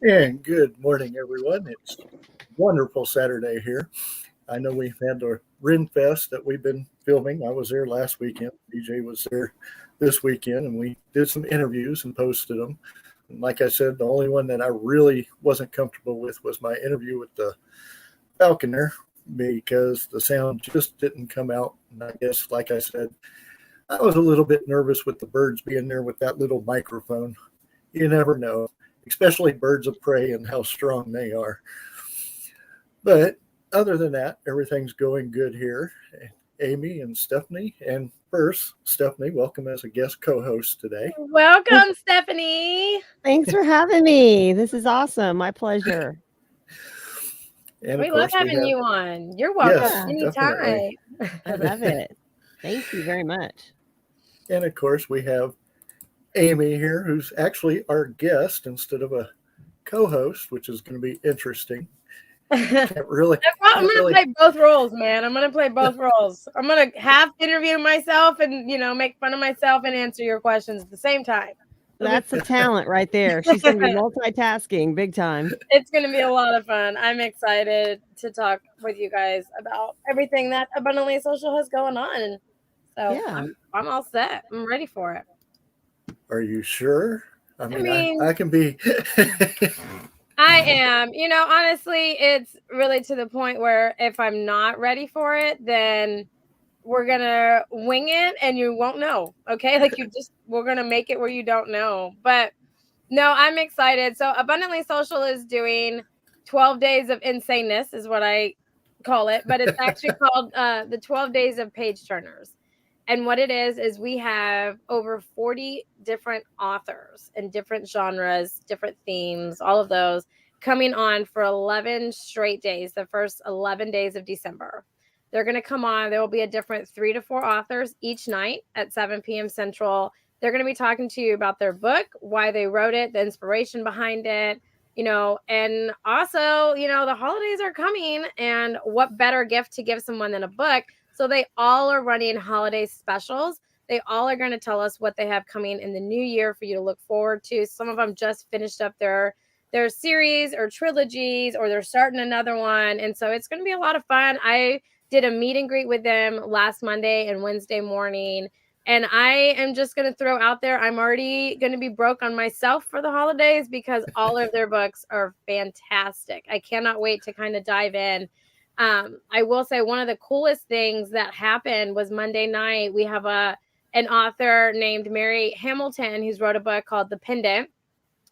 And good morning, everyone. It's wonderful Saturday here. I know we've had the Ren Fest that we've been filming. I was there last weekend. DJ was there this weekend, and we did some interviews and posted them. And like I said, the only one that I really wasn't comfortable with was my interview with the falconer because the sound just didn't come out. And I guess, like I said, I was a little bit nervous with the birds being there with that little microphone. You never know, especially birds of prey and how strong they are. But other than that, everything's going good here. Aimee and Stephanie. And first, Stephanie, welcome as a guest co host today. Welcome, Stephanie. Thanks for having me. This is awesome. My pleasure. And We of love course, we having have, you on. You're welcome yes, definitely. anytime. I love it. Thank you very much. And of course, we have Aimee here, who's actually our guest instead of a co host, which is going to be interesting. Can't really, I'm can't gonna really. play both roles, man. I'm gonna play both roles. I'm gonna half interview myself and make fun of myself and answer your questions at the same time. That's a talent right there. She's going to be multitasking big time. It's gonna be a lot of fun. I'm excited to talk with you guys about everything that Abundantly Social has going on. So Yeah. I'm all set. I'm ready for it. Are you sure? I mean, I can be. I am. Honestly, it's really to the point where if I'm not ready for it, then we're going to wing it and you won't know. Okay. We're going to make it where you don't know. But no, I'm excited. So Abundantly Social is doing 12 days of insaneness is what I call it. But it's actually called the 12 days of page turners. And what it is we have over 40 different authors in different genres, different themes, all of those coming on for 11 straight days, the first 11 days of December. They're going to come on. There will be a different 3 to 4 authors each night at 7 p.m. Central. They're going to be talking to you about their book, why they wrote it, the inspiration behind it, and also, the holidays are coming, and what better gift to give someone than a book? So they all are running holiday specials. They all are going to tell us what they have coming in the new year for you to look forward to. Some of them just finished up their series or trilogies, or they're starting another one. And so it's going to be a lot of fun. I did a meet and greet with them last Monday and Wednesday morning. And I am just going to throw out there, I'm already going to be broke on myself for the holidays because all of their books are fantastic. I cannot wait to kind of dive in. I will say one of the coolest things that happened was Monday night. We have an author named Mary Hamilton who's wrote a book called The Pendant.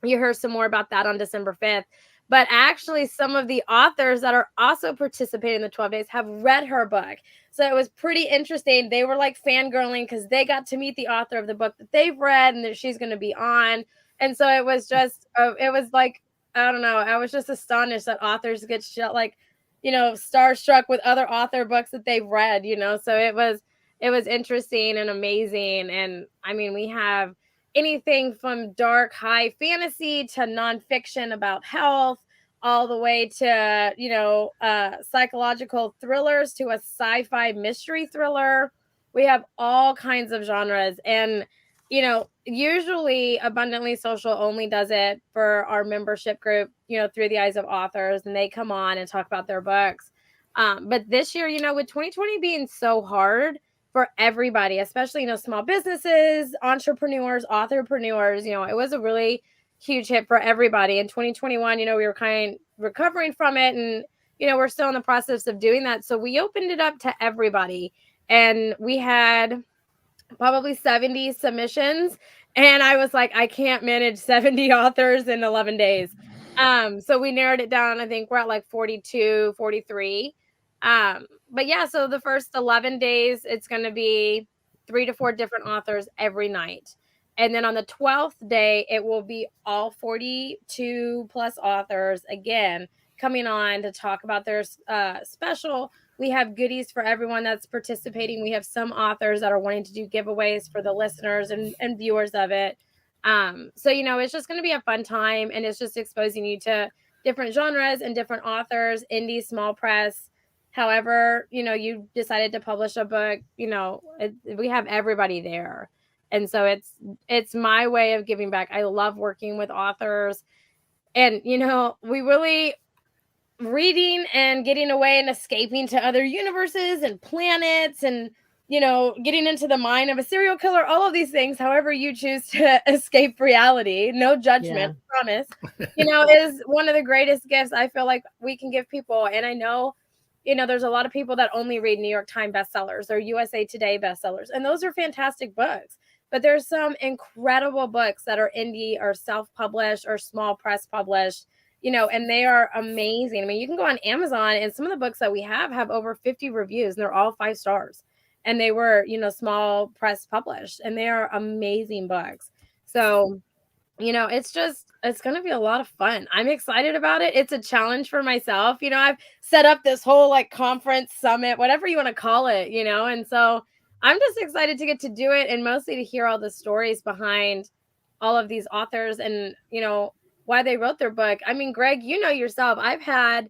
You heard some more about that on December 5th. But actually, some of the authors that are also participating in the 12 days have read her book. So it was pretty interesting. They were like fangirling because they got to meet the author of the book that they've read and that she's going to be on. And so it was just, it was like, I don't know. I was just astonished that authors get starstruck with other author books that they've read, So it was interesting and amazing. And I mean, we have anything from dark high fantasy to nonfiction about health, all the way to psychological thrillers to a sci-fi mystery thriller. We have all kinds of genres, and usually Abundantly Social only does it for our membership group, through the eyes of authors, and they come on and talk about their books. But this year, with 2020 being so hard for everybody, especially, small businesses, entrepreneurs, authorpreneurs, it was a really huge hit for everybody. In 2021, we were kind of recovering from it, and, we're still in the process of doing that. So we opened it up to everybody, and we had probably 70 submissions. And I was like, I can't manage 70 authors in 11 days. So we narrowed it down. I think we're at like 42, 43. But yeah, so the first 11 days, it's going to be 3 to 4 different authors every night. And then on the 12th day, it will be all 42 plus authors again coming on to talk about their special. We have goodies for everyone that's participating. We have some authors that are wanting to do giveaways for the listeners and viewers of it. So, it's just going to be a fun time, and it's just exposing you to different genres and different authors, indie, small press. However, you decided to publish a book, we have everybody there. And so it's my way of giving back. I love working with authors. And, we really reading and getting away and escaping to other universes and planets and, getting into the mind of a serial killer, all of these things, however you choose to escape reality, no judgment, promise, is one of the greatest gifts I feel like we can give people. And I know, there's a lot of people that only read New York Times bestsellers or USA Today bestsellers, and those are fantastic books. But there's some incredible books that are indie or self-published or small press published, and they are amazing. I mean, you can go on Amazon, and some of the books that we have over 50 reviews, and they're all 5 stars. And they were, small press published, and they are amazing books. So, it's going to be a lot of fun. I'm excited about it. It's a challenge for myself. I've set up this whole like conference summit, whatever you want to call it, and so I'm just excited to get to do it, and mostly to hear all the stories behind all of these authors and, why they wrote their book. I mean, Greg, yourself, I've had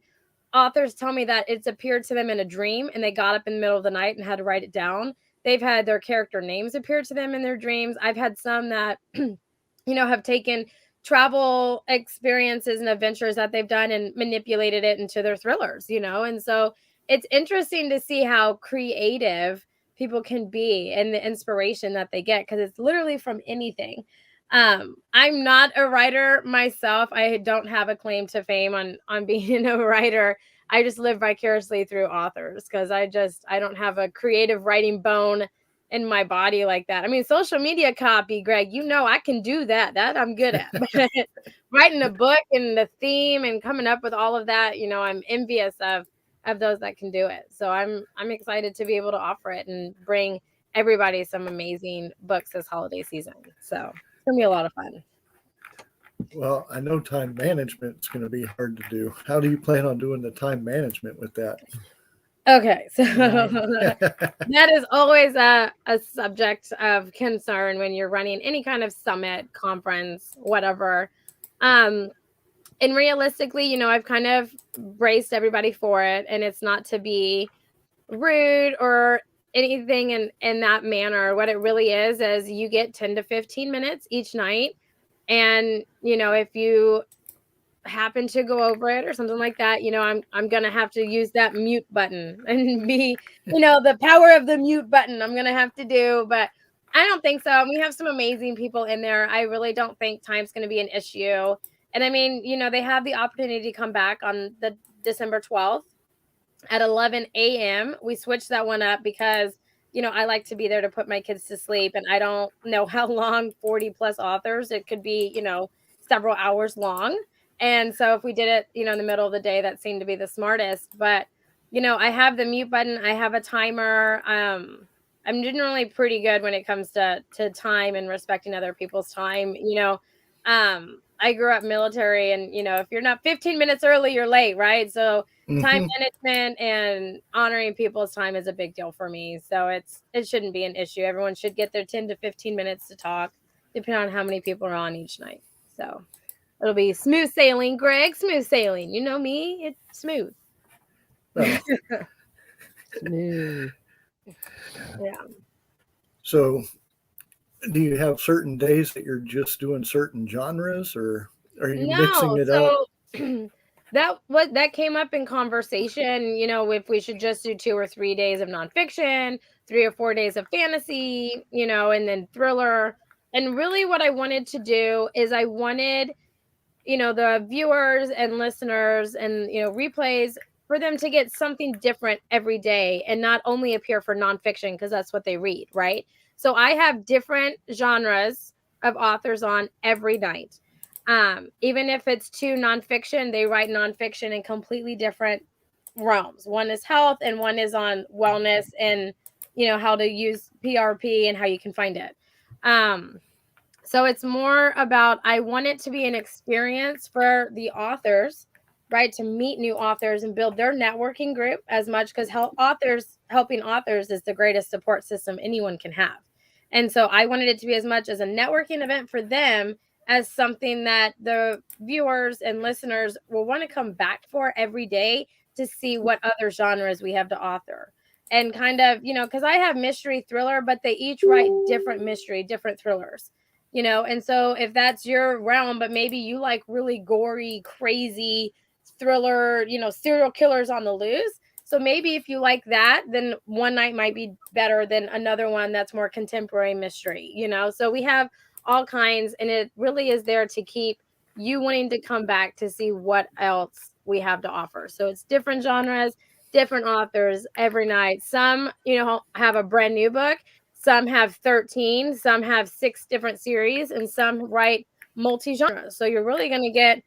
authors tell me that it's appeared to them in a dream and they got up in the middle of the night and had to write it down. They've had their character names appear to them in their dreams. I've had some that, have taken travel experiences and adventures that they've done and manipulated it into their thrillers, and so it's interesting to see how creative people can be and the inspiration that they get, because it's literally from anything. I'm not a writer myself. I don't have a claim to fame on being a writer. I just live vicariously through authors, because I don't have a creative writing bone in my body like that. I mean, social media copy, Greg, I can do that. That I'm good at. But writing a book and the theme and coming up with all of that, I'm envious of those that can do it. So I'm excited to be able to offer it and bring everybody some amazing books this holiday season. So it's gonna be a lot of fun. Well, I know time management is going to be hard to do. How do you plan on doing the time management with that? Okay, so that is always a subject of concern when you're running any kind of summit, conference, whatever. And realistically, I've kind of braced everybody for it, and it's not to be rude or anything in that manner. What it really is you get 10 to 15 minutes each night. And, if you happen to go over it or something like that, I'm going to have to use that mute button and be, the power of the mute button I'm going to have to do. But I don't think so. We have some amazing people in there. I really don't think time's going to be an issue. And I mean, they have the opportunity to come back on the December 12th at 11 a.m. We switched that one up because, I like to be there to put my kids to sleep, and I don't know how long 40 plus authors, it could be, several hours long. And so if we did it, in the middle of the day, that seemed to be the smartest. But, I have the mute button. I have a timer. I'm generally pretty good when it comes to time and respecting other people's time. I grew up military, and, if you're not 15 minutes early, you're late, right? So time management and honoring people's time is a big deal for me. So it shouldn't be an issue. Everyone should get their 10 to 15 minutes to talk, depending on how many people are on each night. So it'll be smooth sailing, Greg, smooth sailing. You know me, it's smooth. Oh. Smooth. Yeah. So do you have certain days that you're just doing certain genres, or are you mixing it up? That came up in conversation, if we should just do 2 or 3 days of nonfiction, 3 or 4 days of fantasy, and then thriller. And really what I wanted to do is I wanted, the viewers and listeners and, replays for them to get something different every day and not only appear for nonfiction, because that's what they read, right? So I have different genres of authors on every night. Even if it's 2 nonfiction, they write nonfiction in completely different realms. One is health and one is on wellness and, how to use PRP and how you can find it. So it's more about, I want it to be an experience for the authors, right? To meet new authors and build their networking group as much, because helping authors is the greatest support system anyone can have. And so I wanted it to be as much as a networking event for them as something that the viewers and listeners will want to come back for every day to see what other genres we have to author. And kind of, because I have mystery thriller, but they each write different mystery, different thrillers. And so if that's your realm, but maybe you like really gory, crazy thriller, serial killers on the loose. So maybe if you like that, then one night might be better than another one that's more contemporary mystery, So we have all kinds, and it really is there to keep you wanting to come back to see what else we have to offer. So it's different genres, different authors every night. Some, have a brand new book. Some have 13, some have 6 different series, and some write multi-genre. So you're really going to get,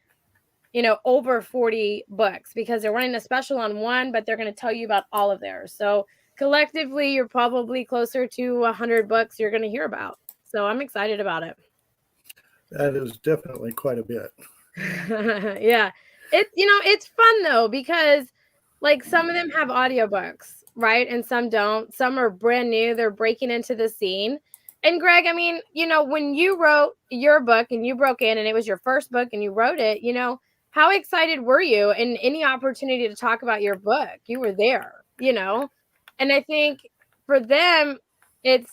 over 40 books because they're running a special on one, but they're going to tell you about all of theirs. So collectively, you're probably closer to 100 books you're going to hear about. So I'm excited about it. That is definitely quite a bit. Yeah. It's fun though, because like some of them have audiobooks, right? And some don't. Some are brand new. They're breaking into the scene. And Greg, I mean, when you wrote your book and you broke in and it was your first book and you wrote it, how excited were you? And any opportunity to talk about your book, you were there, And I think for them, it's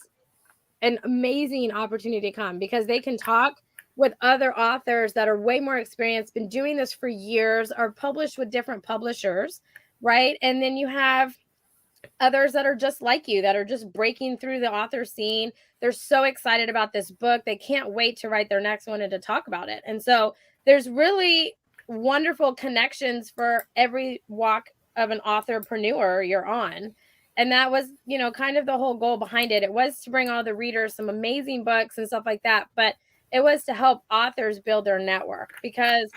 an amazing opportunity to come because they can talk with other authors that are way more experienced, been doing this for years, are published with different publishers, right? And then you have others that are just like you, that are just breaking through the author scene. They're so excited about this book. They can't wait to write their next one and to talk about it. And so there's really wonderful connections for every walk of an authorpreneur you're on. And that was, kind of the whole goal behind it. It was to bring all the readers some amazing books and stuff like that. But it was to help authors build their network because,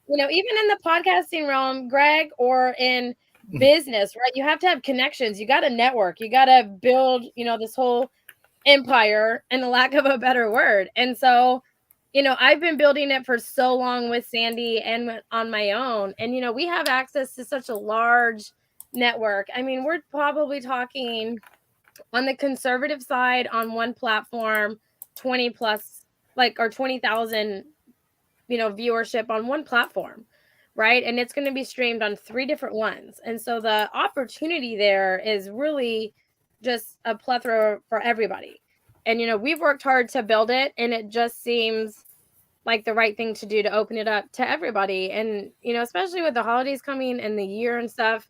even in the podcasting realm, Greg, or in business, right? You have to have connections. You got to network. You got to build, this whole empire, in the lack of a better word. And so, I've been building it for so long with Sandy and on my own. And, we have access to such a large network. I mean, we're probably talking on the conservative side on one platform, 20 plus, or 20,000, viewership on one platform. Right. And it's going to be streamed on 3 different ones. And so the opportunity there is really just a plethora for everybody. And, we've worked hard to build it, and it just seems like the right thing to do to open it up to everybody. And, especially with the holidays coming and the year and stuff,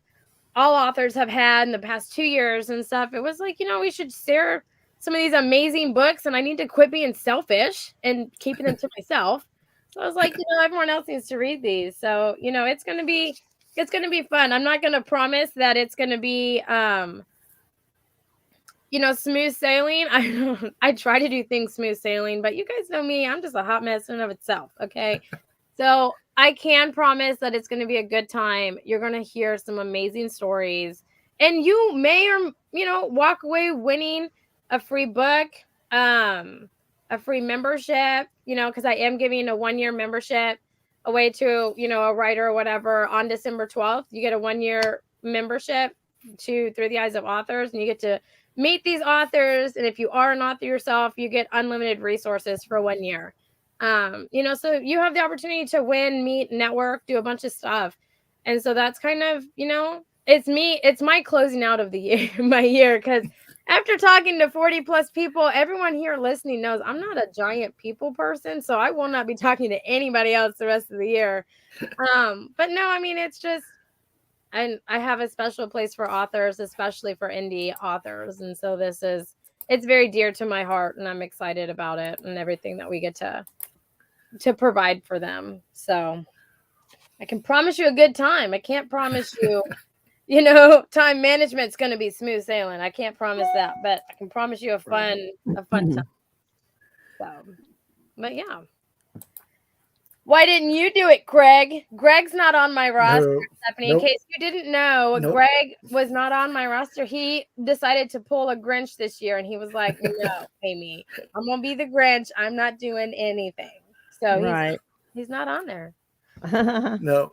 all authors have had in the past 2 years and stuff. It was like, we should share some of these amazing books, and I need to quit being selfish and keeping them to myself. So I was like, everyone else needs to read these. So, it's going to be fun. I'm not going to promise that it's going to be, smooth sailing. I try to do things smooth sailing, but you guys know me, I'm just a hot mess in and of itself. Okay. So I can promise that it's going to be a good time. You're going to hear some amazing stories, and you may or, walk away winning a free book, a free membership, because I am giving a 1-year membership away to, a writer or whatever on December 12th. You get a 1-year membership to Through the Eyes of Authors, and you get to meet these authors. And if you are an author yourself, you get unlimited resources for 1 year. So you have the opportunity to win, meet, network, do a bunch of stuff. And so that's kind of, it's my closing out of the year, my year, because after talking to 40 plus people, everyone here listening knows I'm not a giant people person. So I will not be talking to anybody else the rest of the year. But no, I mean, it's just, and I have a special place for authors, especially for indie authors. And so it's very dear to my heart, and I'm excited about it and everything that we get to provide for them. So I can promise you a good time. I can't promise you, time management's going to be smooth sailing. I can't promise that, but I can promise you a fun time. So, but yeah. Why didn't you do it, Greg? Greg's not on my roster, No, Stephanie. nope. In case you didn't know, Nope. Greg was not on my roster. He decided to pull a Grinch this year, and he was like, no, Aimee, I'm going to be the Grinch. I'm not doing anything. So Right. he's not on there. No,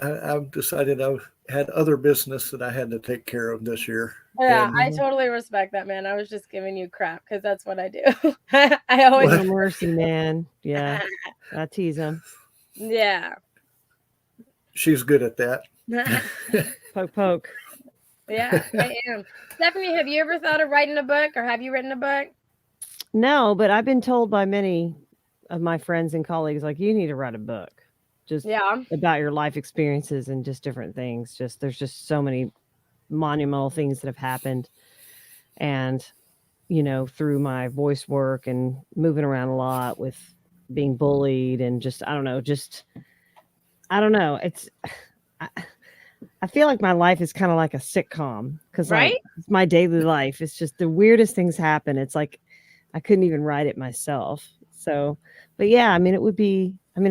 I've decided I've had other business that I had to take care of this year. Yeah, And I totally respect that, man. I was just giving you crap because that's what I do. I always No mercy, man. Yeah. I tease him. Yeah. she's good at that. Poke, poke. Yeah, I am. Stephanie, have you ever thought of writing a book, or have you written a book? No, but I've been told by many of my friends and colleagues, like, you need to write a book just about your life experiences and just different things. Just there's just so many monumental things that have happened. And, through my voice work and moving around a lot with being bullied and just, I don't know. It's, I feel like my life is kind of like a sitcom because like it's my daily life. It's just the weirdest things happen. It's like, I couldn't even write it myself. So, but yeah, I mean,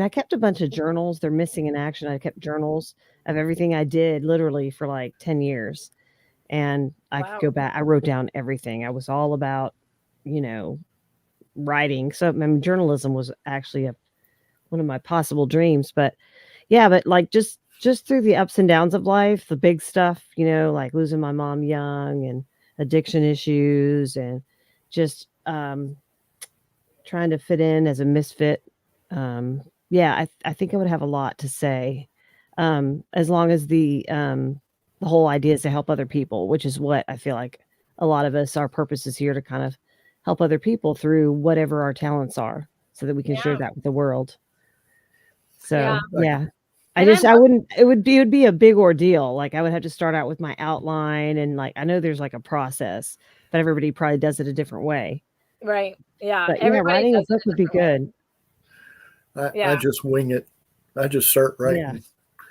I kept a bunch of journals. They're missing in action. I kept journals of everything I did literally for like 10 years. And I could go back. I wrote down everything. I was all about, writing. So, I mean, journalism was actually one of my possible dreams. But yeah, but like just through the ups and downs of life, the big stuff, like losing my mom young and addiction issues and just trying to fit in as a misfit. I think I would have a lot to say, as long as the whole idea is to help other people, which is what I feel like a lot of us, our purpose is here to kind of help other people through whatever our talents are so that we can share that with the world. So, it would be a big ordeal. Like I would have to start out with my outline and like, I know there's like a process, but everybody probably does it a different way. Right. Yeah. But writing a book would be good. I just wing it. I just start writing. Yeah.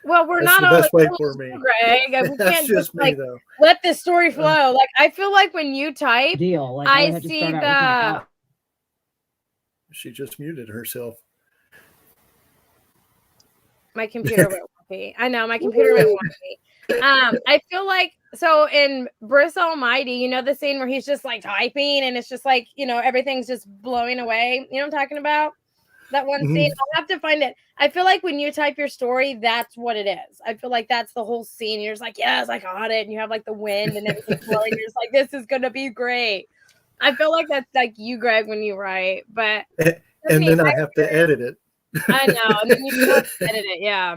Well, we're That's not the all best way for me. Greg. We can't just me, like though. let the story flow. Like I feel like when you type, Like, I see the. She just muted herself. My computer went wonky. I know my computer went wonky. I feel like so in Briss Almighty, the scene where he's just like typing and it's just like everything's just blowing away. You know what I'm talking about? That one scene. I'll have to find it. I feel like when you type your story, that's what it is. I feel like that's the whole scene. You're just like, yes, I got it. And you have like the wind and everything blowing. You're just like, this is gonna be great. I feel like that's like you, Greg, when you write. But and then I have to edit it. I know. And then you have to edit it, yeah.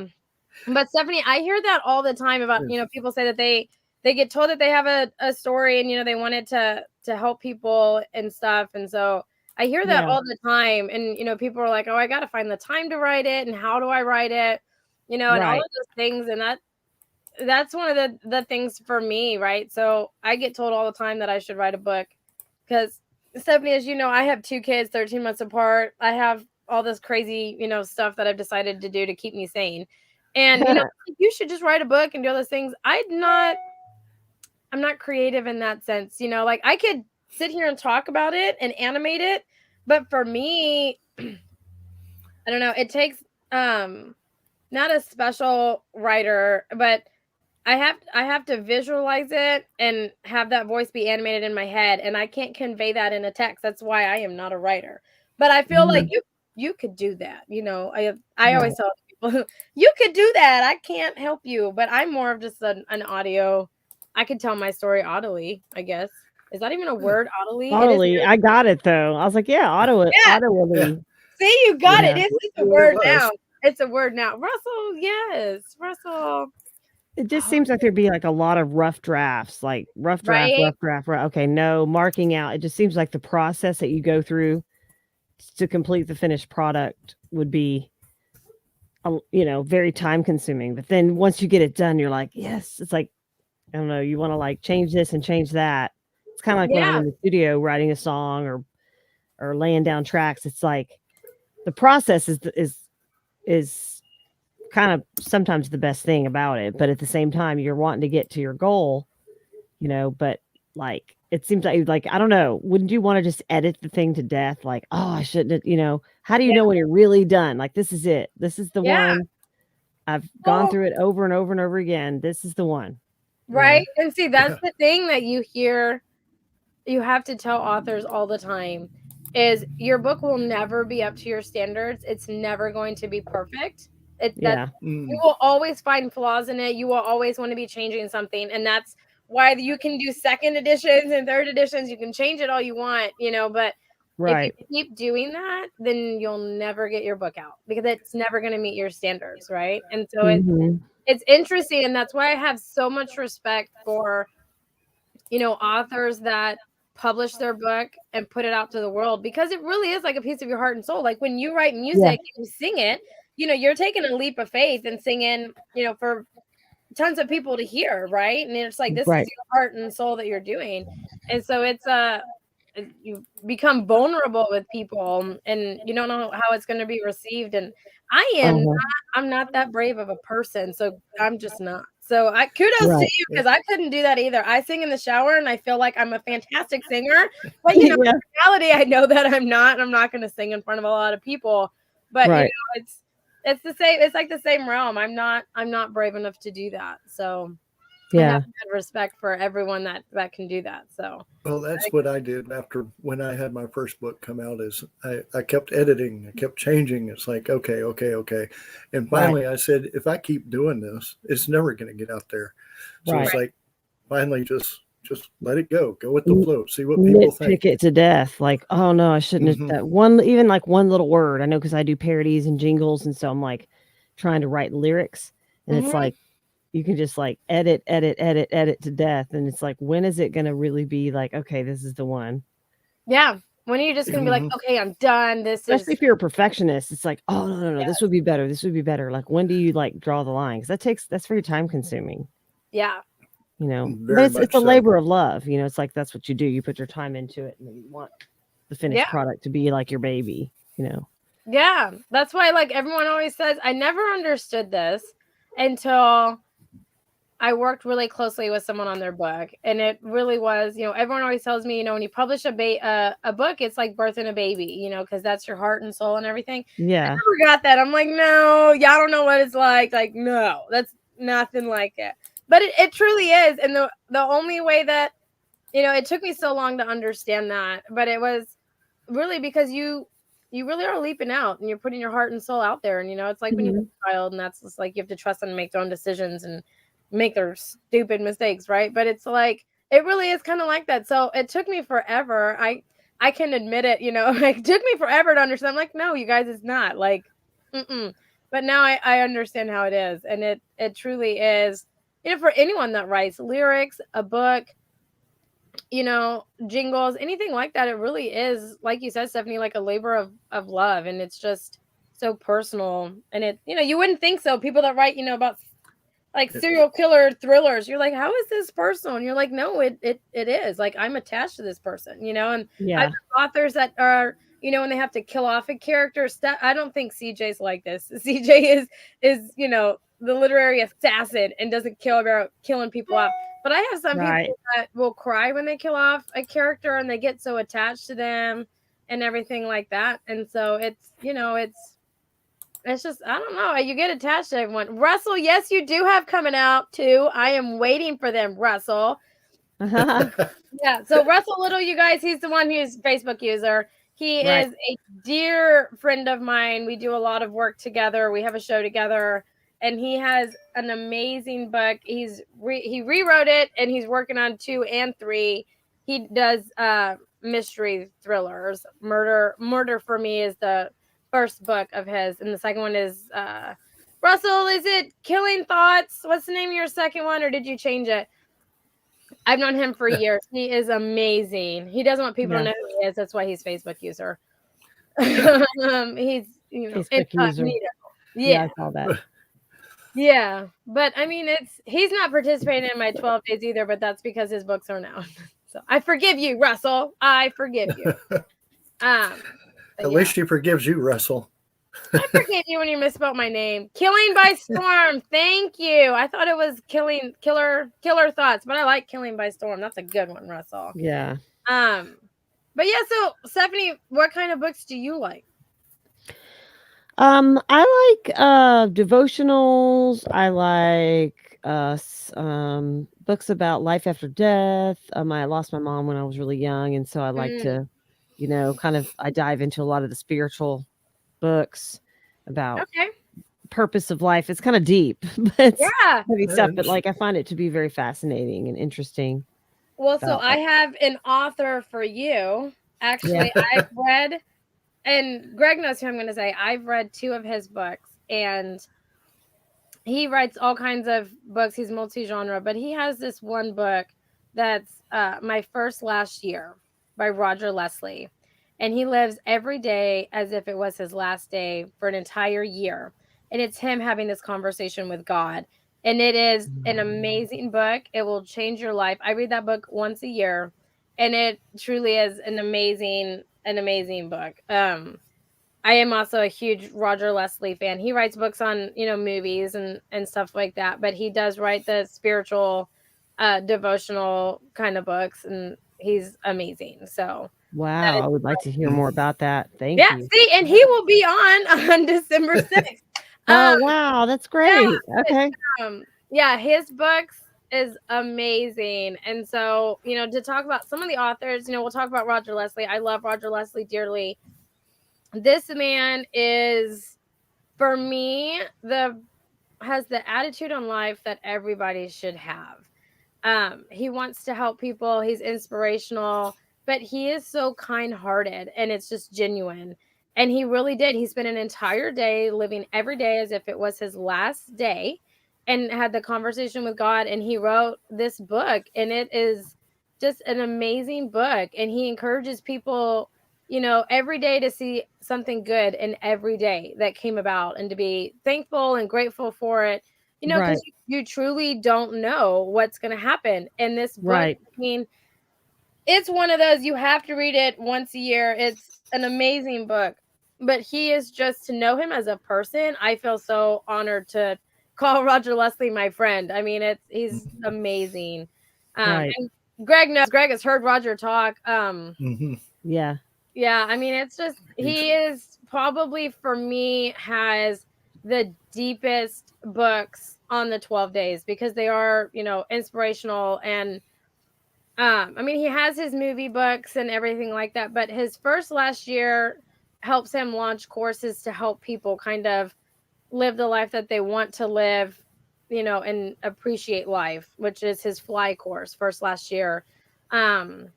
But Stephanie, I hear that all the time about people say that they get told that they have a story and they want it to help people and stuff. And so I hear that all the time. And people are like, oh, I gotta find the time to write it and how do I write it? And all of those things. And that's one of the things for me, right? So I get told all the time that I should write a book. Because Stephanie, as you know, I have 2 kids 13 months apart. I have all this crazy, stuff that I've decided to do to keep me sane. And you should just write a book and do all those things. I'm not creative in that sense. Like I could sit here and talk about it and animate it, but for me, I don't know. It takes not a special writer, but I have to visualize it and have that voice be animated in my head, and I can't convey that in a text. That's why I am not a writer. But I feel like you could do that. I always tell people you could do that. I can't help you, but I'm more of just an audio. I could tell my story audibly, I guess. Is that even a word, audibly? Audibly, I got it though. I was like, audibly. See, you got it. It's a word now. It's a word now. Russell, yes. Russell. It just seems like there'd be like a lot of rough drafts, like rough draft. Okay, no, marking out. It just seems like the process that you go through to complete the finished product would be, very time consuming. But then once you get it done, you're like, yes, it's like, I don't know, you want to like change this and change that. It's kind of like when I'm in the studio writing a song or laying down tracks. It's like the process is kind of sometimes the best thing about it, but at the same time you're wanting to get to your goal, but like it seems like I don't know, wouldn't you want to just edit the thing to death? Like, oh, I shouldn't, how do you know when you're really done? Like, this is it. This is the one. I've gone through it over and over and over again. This is the one. Right. And see, that's the thing that you hear, you have to tell authors all the time is your book will never be up to your standards. It's never going to be perfect. You will always find flaws in it. You will always want to be changing something. And that's why you can do 2nd editions and 3rd editions. You can change it all you want, but if you keep doing that, then you'll never get your book out because it's never going to meet your standards. Right. And so it's interesting. And that's why I have so much respect for, authors that publish their book and put it out to the world, because it really is like a piece of your heart and soul. Like when you write music, you sing it, you're taking a leap of faith and singing, for tons of people to hear, right? And it's like, this is your heart and soul that you're doing. And so it's you become vulnerable with people, and you don't know how it's going to be received. And I'm not that brave of a person, so I'm just not. So I kudos to you, because I couldn't do that either. I sing in the shower and I feel like I'm a fantastic singer, but in reality, I know that I'm not, and I'm not going to sing in front of a lot of people. But it's the same. It's like the same realm. I'm not brave enough to do that. So I have good respect for everyone that can do that. So well, that's what I did after when I had my first book come out. Is I kept editing, I kept changing. It's like okay, and finally I said, if I keep doing this, it's never going to get out there. So it's like finally just let it go with the flow, see what people think. Pick it to death. Like, oh no, I shouldn't have that one, even like one little word. I know, because I do parodies and jingles, and so I'm like trying to write lyrics, and it's like you can just like edit to death, and it's like, when is it going to really be like, okay, this is the one? Yeah, when are you just going to be like, okay, I'm done? Especially if you're a perfectionist, it's like, oh no, this would be better. Like, when do you like draw the line? Because that's very time consuming. Yeah. But it's a labor of love. It's like, that's what you do. You put your time into it, and then you want the finished product to be like your baby, Yeah. That's why, like, everyone always says, I never understood this until I worked really closely with someone on their book. And it really was, everyone always tells me, when you publish a book, it's like birthing a baby, because that's your heart and soul and everything. Yeah. I never got that. I'm like, no, y'all don't know what it's like. Like, no, that's nothing like it. But it truly is. And the only way that, it took me so long to understand that, but it was really because you really are leaping out and you're putting your heart and soul out there. And, it's like when you have a child, and that's just like, you have to trust them to make their own decisions and make their stupid mistakes. Right. But it's like, it really is kind of like that. So it took me forever. I can admit it, it took me forever to understand. I'm like, no, you guys, it's not like, but now I understand how it is. And it truly is, for anyone that writes lyrics, a book, jingles, anything like that, it really is, like you said, Stephanie, like a labor of love. And it's just so personal. And it, you wouldn't think so. People that write, about like serial killer thrillers, you're like, how is this personal? And you're like, no, it is. Like, I'm attached to this person, and I have authors that are, when they have to kill off a character, I don't think CJ's like this. CJ is the literary assassin and doesn't care about killing people off. But I have some people that will cry when they kill off a character, and they get so attached to them and everything like that. And so it's, it's just, I don't know. You get attached to everyone. Russell, yes, you do have coming out too. I am waiting for them, Russell. Yeah. So Russell Little, you guys, he's the one who's a Facebook user. He is a dear friend of mine. We do a lot of work together. We have a show together, and he has an amazing book. He rewrote it, and he's working on 2 and 3. He does mystery thrillers. Murder for Me is the first book of his, and the second one is Russell, is it Killing Thoughts? What's the name of your second one, or did you change it? I've known him for years. He is amazing. He doesn't want people to know who he is. That's why he's Facebook user. He's Facebook user. Yeah, I saw that. Yeah, but I mean, he's not participating in my 12 days either, but that's because his books are out. So I forgive you, Russell. I forgive you. At least he forgives you, Russell. I forgive you when you misspelled my name. Killing by Storm. Thank you. I thought it was Killer Thoughts, but I like Killing by Storm. That's a good one, Russell. Yeah. But yeah, so Stephanie, what kind of books do you like? I like devotionals. I like books about life after death. I lost my mom when I was really young, and so I like to, I dive into a lot of the spiritual books about purpose of life. It's kind of deep, but it's heavy stuff. But like, I find it to be very fascinating and interesting. Well, so I have an author for you. Actually, I've read, and Greg knows who I'm going to say. I've read 2 of his books, and he writes all kinds of books. He's multi-genre, but he has this one book that's my first last year. by Roger Leslie. And he lives every day as if it was his last day for an entire year. And it's him having this conversation with God. And it is an amazing book. It will change your life. I read that book once a year, and it truly is an amazing book. I am also a huge Roger Leslie fan. He writes books on, movies and stuff like that, but he does write the spiritual, devotional kind of books, and he's amazing. So wow, I would like to hear more about that. Thank you. See, and he will be on December 6th. Oh, wow, that's great. Okay. His books is amazing. And so, to talk about some of the authors, we'll talk about Roger Leslie. I love Roger Leslie dearly. This man is, for me, has the attitude on life that everybody should have. He wants to help people. He's inspirational, but he is so kind-hearted, and it's just genuine. And he really did. He spent an entire day living every day as if it was his last day, and had the conversation with God. And he wrote this book, and it is just an amazing book. And he encourages people, every day to see something good in every day that came about, and to be thankful and grateful for it. Because you truly don't know what's going to happen in this book. Right. I mean, it's one of those, you have to read it once a year. It's an amazing book, but he is just, to know him as a person, I feel so honored to call Roger Leslie my friend. I mean, he's amazing. Right. And Greg has heard Roger talk. Yeah. Yeah. I mean, it's just, he is probably, for me, has the deepest books on the 12 days, because they are, inspirational. And I mean, he has his movie books and everything like that, but his first last year helps him launch courses to help people kind of live the life that they want to live, and appreciate life, which is his Fly course first last year. And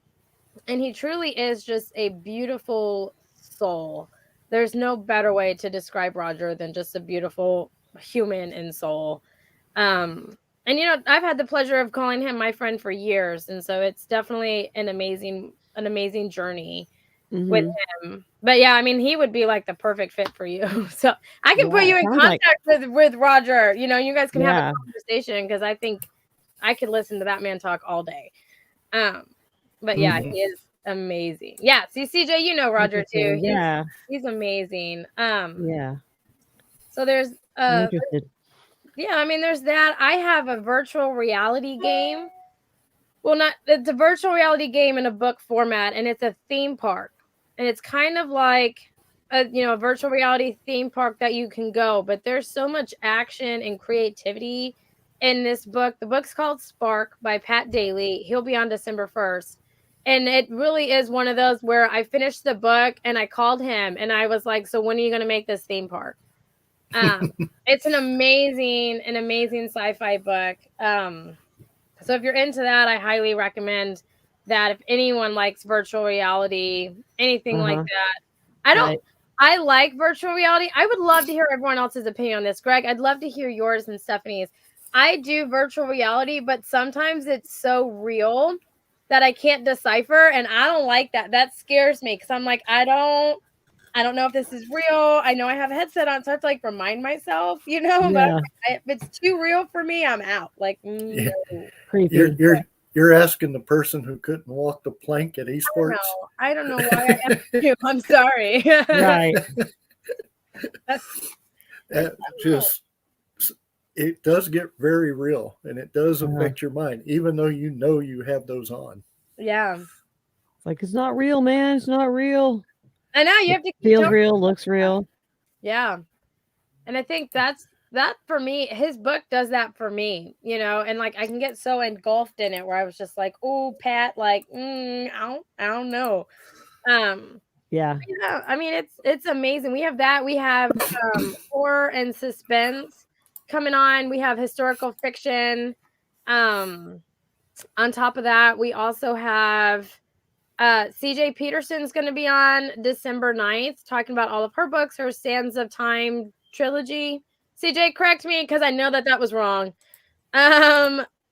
he truly is just a beautiful soul. There's no better way to describe Roger than just a beautiful human and soul. And I've had the pleasure of calling him my friend for years, and so it's definitely an amazing journey with him. But yeah, I mean, he would be like the perfect fit for you. So I can put you in contact with Roger. You guys can have a conversation, because I think I could listen to that man talk all day. But yeah, he is amazing. Yeah, see, CJ, Roger too. Yeah, he's amazing. Yeah. So there's I'm interested. Yeah, I mean, there's that. I have a virtual reality game. Well, it's a virtual reality game in a book format, and it's a theme park. And it's kind of like a virtual reality theme park that you can go, but there's so much action and creativity in this book. The book's called Spark by Pat Daly. He'll be on December 1st. And it really is one of those where I finished the book and I called him and I was like, so when are you going to make this theme park? It's an amazing sci-fi book. So if you're into that, I highly recommend that. If anyone likes virtual reality, anything like that. I like virtual reality. I would love to hear everyone else's opinion on this. Greg, I'd love to hear yours and Stephanie's. I do virtual reality, but sometimes it's so real that I can't decipher, and I don't like that. That scares me, because I'm like, I don't know if this is real. I know I have a headset on, so I have to like remind myself, Yeah. but if it's too real for me, I'm out. Like, no. Creepy. You're asking the person who couldn't walk the plank at esports. I don't know why I asked you. I'm sorry. Right. It does get very real, and it does affect your mind, even though you have those on. Yeah. It's like, it's not real, man. It's not real. I know, you have to feels real, looks real. Yeah. And I think that for me, his book does that for me, and like I can get so engulfed in it where I was just like, oh, Pat, like, I don't know. Yeah. I mean, it's amazing. We have that. We have horror and suspense coming on. We have historical fiction. On top of that, we also have CJ Peterson's going to be on December 9th, talking about all of her books, her Sands of Time trilogy. CJ, correct me, because I know that was wrong.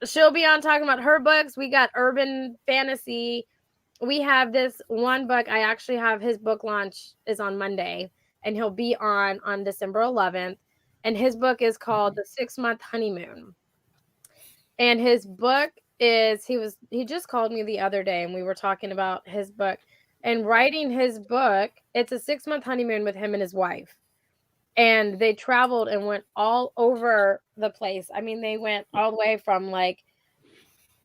She'll be on talking about her books. We got urban fantasy we have this one book. I actually have his book launch is on Monday, and he'll be on December 11th. And his book is called The 6-Month Honeymoon. And his book is he just called me the other day, and we were talking about his book. And writing his book, it's a 6-month honeymoon with him and his wife. And they traveled and went all over the place. I mean, they went all the way from like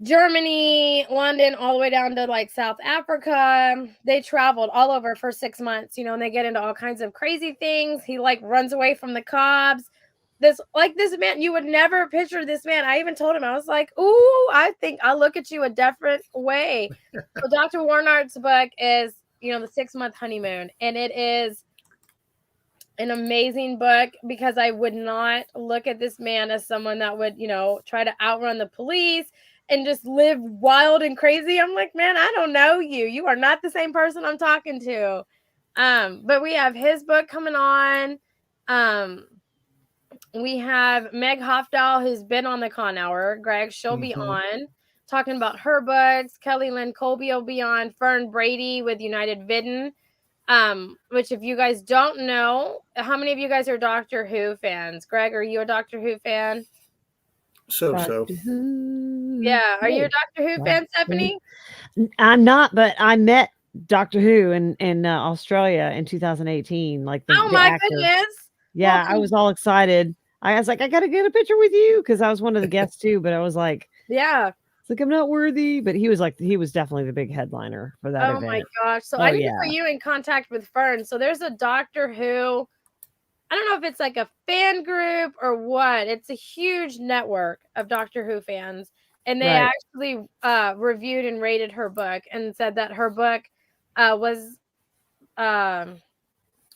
Germany, London, all the way down to like South Africa. They traveled all over for 6 months, and they get into all kinds of crazy things. He like runs away from the cops. This man, you would never picture this man. I even told him, I was like, ooh, I think I'll look at you a different way. So Dr. Warnart's book is, the 6-Month Honeymoon. And it is an amazing book because I would not look at this man as someone that would, try to outrun the police and just live wild and crazy. I'm like, man, I don't know you. You are not the same person I'm talking to. But we have his book coming on. We have Meg Hofdahl, who's been on the Con Hour. Greg, she'll be on talking about her books. Kelly Lynn Colby will be on. Fern Brady with United Vidden. Which if you guys don't know, how many of you guys are Doctor Who fans? Greg, are you a Doctor Who fan? So. Yeah. Are you a Doctor Who fan, Stephanie? I'm not, but I met Doctor Who in Australia in 2018. Like oh my goodness. Yeah, I was all excited. I was like, I got to get a picture with you because I was one of the guests too. But I was like, yeah, it's like I'm not worthy. But he was definitely the big headliner for that event. Oh my gosh! So I need to put you in contact with Fern. So there's a Doctor Who. I don't know if it's like a fan group or what. It's a huge network of Doctor Who fans, and they actually reviewed and rated her book and said that her book was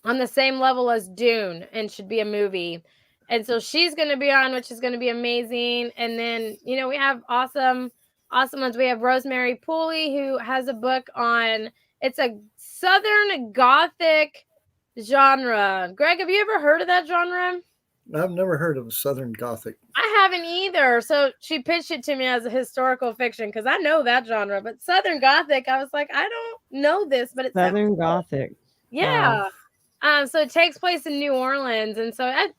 on the same level as Dune and should be a movie. And so she's going to be on, which is going to be amazing. And then, we have awesome ones. We have Rosemary Pooley, who has a book on, it's a Southern Gothic genre. Greg, have you ever heard of that genre? I've never heard of Southern Gothic. I haven't either. So she pitched it to me as a historical fiction because I know that genre. But Southern Gothic, I was like, I don't know this, but it's Southern Gothic. Yeah. So it takes place in New Orleans, and so it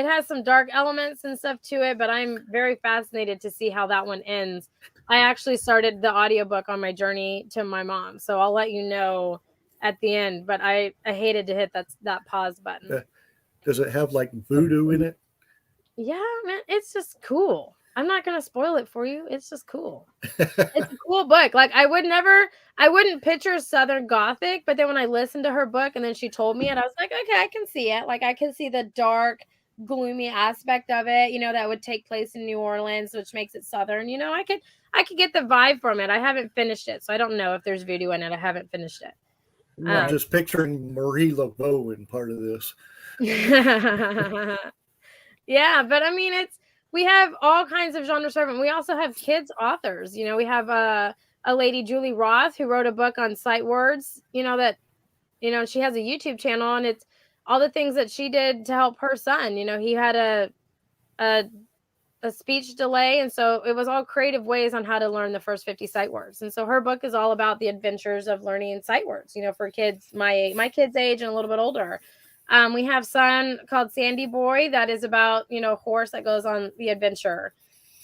has some dark elements and stuff to it, but I'm very fascinated to see how that one ends. I actually started the audiobook on my journey to my mom, so I'll let you know at the end, but I hated to hit that pause button. Does it have like voodoo in it? Yeah, man, it's just cool. I'm not going to spoil it for you. It's just cool. It's a cool book. Like I wouldn't picture Southern Gothic, but then when I listened to her book and then she told me it, I was like, okay, I can see it. Like I can see the dark, gloomy aspect of it, that would take place in New Orleans, which makes it Southern. I could get the vibe from it. I haven't finished it, so I don't know if there's voodoo in it. I haven't finished it. I'm just picturing Marie Laveau in part of this. Yeah, but I mean, we have all kinds of genre servant. We also have kids authors. We have a lady, Julie Roth, who wrote a book on sight words. She has a YouTube channel, and it's all the things that she did to help her son. He had a speech delay, and so it was all creative ways on how to learn the first 50 sight words. And so her book is all about the adventures of learning sight words. For kids my kids' age and a little bit older. We have son called Sandy Boy that is about, a horse that goes on the adventure.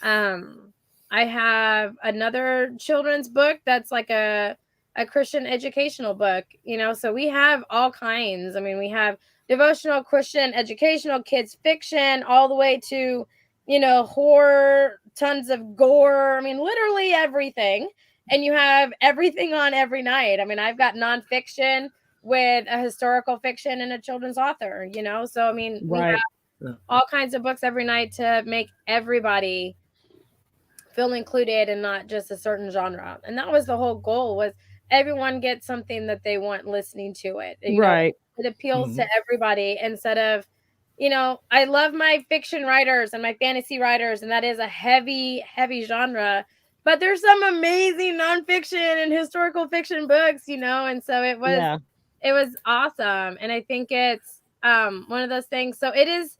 I have another children's book that's like a Christian educational book, so we have all kinds. I mean, we have devotional, Christian, educational, kids fiction, all the way to, horror, tons of gore. I mean, literally everything. And you have everything on every night. I mean, I've got nonfiction with a historical fiction and a children's author, so I mean, we have all kinds of books every night to make everybody feel included and not just a certain genre. And that was the whole goal, was everyone gets something that they want listening to it. It appeals to everybody instead of, I love my fiction writers and my fantasy writers, and that is a heavy, heavy genre. But there's some amazing nonfiction and historical fiction books, and so it was. It was awesome. And I think it's one of those things. So it is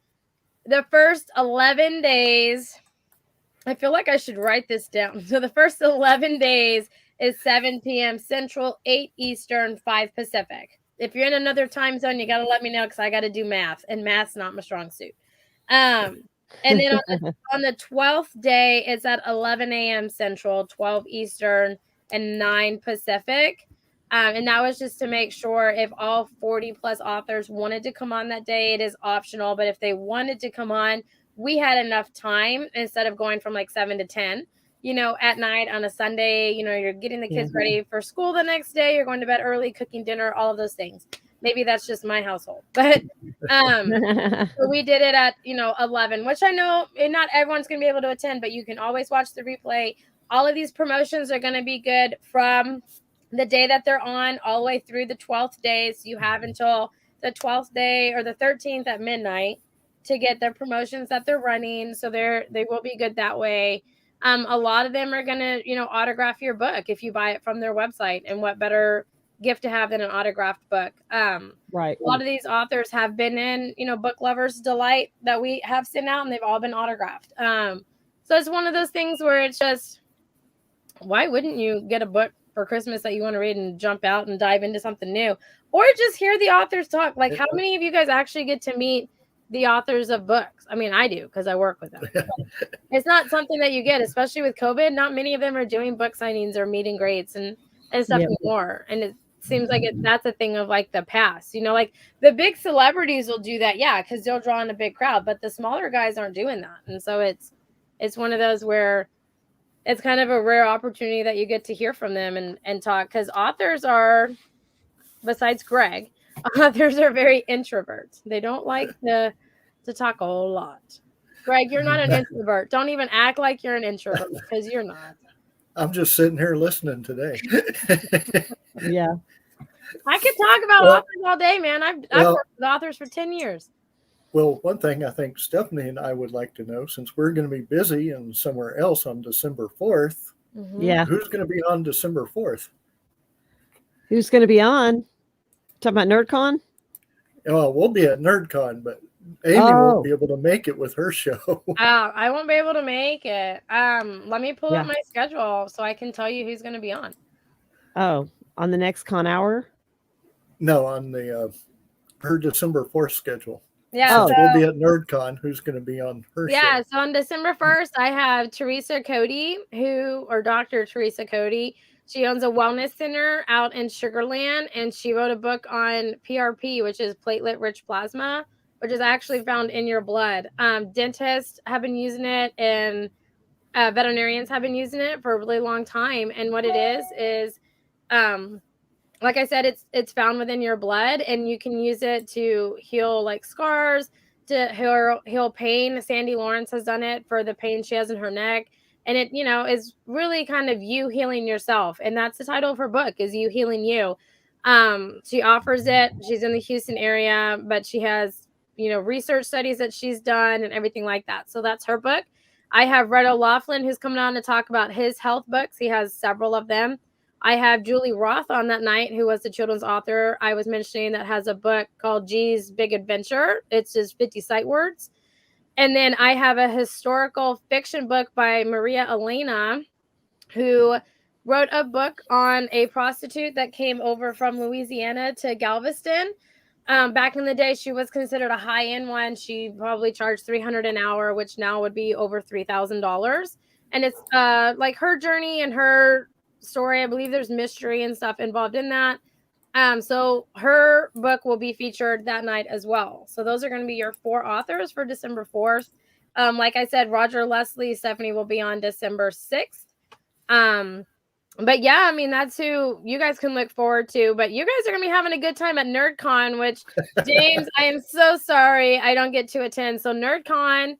the first 11 days. I feel like I should write this down. So the first 11 days is 7 p.m. Central, 8 Eastern, 5 Pacific. If you're in another time zone, you got to let me know because I got to do math, and math's not my strong suit. And then on the 12th day, it's at 11 a.m. Central, 12 Eastern, and 9 Pacific. And that was just to make sure if all 40 plus authors wanted to come on that day, it is optional. But if they wanted to come on, we had enough time instead of going from like 7 to 10, at night on a Sunday, you're getting the kids ready for school the next day. You're going to bed early, cooking dinner, all of those things. Maybe that's just my household, but so we did it at 11, which I know not everyone's going to be able to attend, but you can always watch the replay. All of these promotions are going to be good from the day that they're on all the way through the 12th day. So you have until the 12th day or the 13th at midnight to get their promotions that they're running. So they will be good that way. A lot of them are going to, autograph your book if you buy it from their website, and what better gift to have than an autographed book. Right. A lot of these authors have been in, Book Lovers Delight that we have sent out, and they've all been autographed. So it's one of those things where it's just, why wouldn't you get a book for Christmas that you want to read and jump out and dive into something new, or just hear the authors talk? Like, how many of you guys actually get to meet the authors of books? I mean, I do because I work with them. It's not something that you get, especially with COVID. Not many of them are doing book signings or meet and greets and stuff anymore. And it seems like that's a thing of like the past, like the big celebrities will do that. Yeah. Cause they'll draw in a big crowd, but the smaller guys aren't doing that. And so it's one of those where it's kind of a rare opportunity that you get to hear from them and talk. Cause authors are, besides Greg, authors are very introverts. They don't like to talk a whole lot. Greg, you're not an introvert. Don't even act like you're an introvert because you're not. I'm just sitting here listening today. Yeah. I could talk about authors all day, man. I've worked with authors for 10 years. Well, one thing I think Stephanie and I would like to know, since we're going to be busy and somewhere else on December 4th, who's going to be on December 4th? Who's going to be on? Talking about NerdCon? Well, we'll be at NerdCon, but Aimee won't be able to make it with her show. I won't be able to make it. Let me pull up my schedule so I can tell you who's going to be on. Oh, on the next con hour? No, on the her December 4th schedule. Yeah, so we'll be at NerdCon. Who's going to be on her show? Yeah, so on December 1st, I have Teresa Cody, Dr. Teresa Cody. She owns a wellness center out in Sugar Land, and she wrote a book on PRP, which is platelet-rich plasma, which is actually found in your blood. Dentists have been using it, and veterinarians have been using it for a really long time. And what it is like I said, it's found within your blood, and you can use it to heal like scars, to heal pain. Sandy Lawrence has done it for the pain she has in her neck. And it, is really kind of you healing yourself. And that's the title of her book, is You Healing You. She offers it. She's in the Houston area, but she has, research studies that she's done and everything like that. So that's her book. I have Red O'Loughlin, who's coming on to talk about his health books. He has several of them. I have Julie Roth on that night, who was the children's author I was mentioning, that has a book called G's Big Adventure. It's just 50 sight words. And then I have a historical fiction book by Maria Elena, who wrote a book on a prostitute that came over from Louisiana to Galveston. Back in the day, she was considered a high-end one. She probably charged $300 an hour, which now would be over $3,000. And it's like her journey and her story. I believe there's mystery and stuff involved in that. So her book will be featured that night as well. So those are going to be your 4 authors for December 4th. Like I said, Roger, Leslie, Stephanie will be on December 6th. But yeah, I mean, that's who you guys can look forward to. But you guys are going to be having a good time at NerdCon, which, James, I am so sorry I don't get to attend. So NerdCon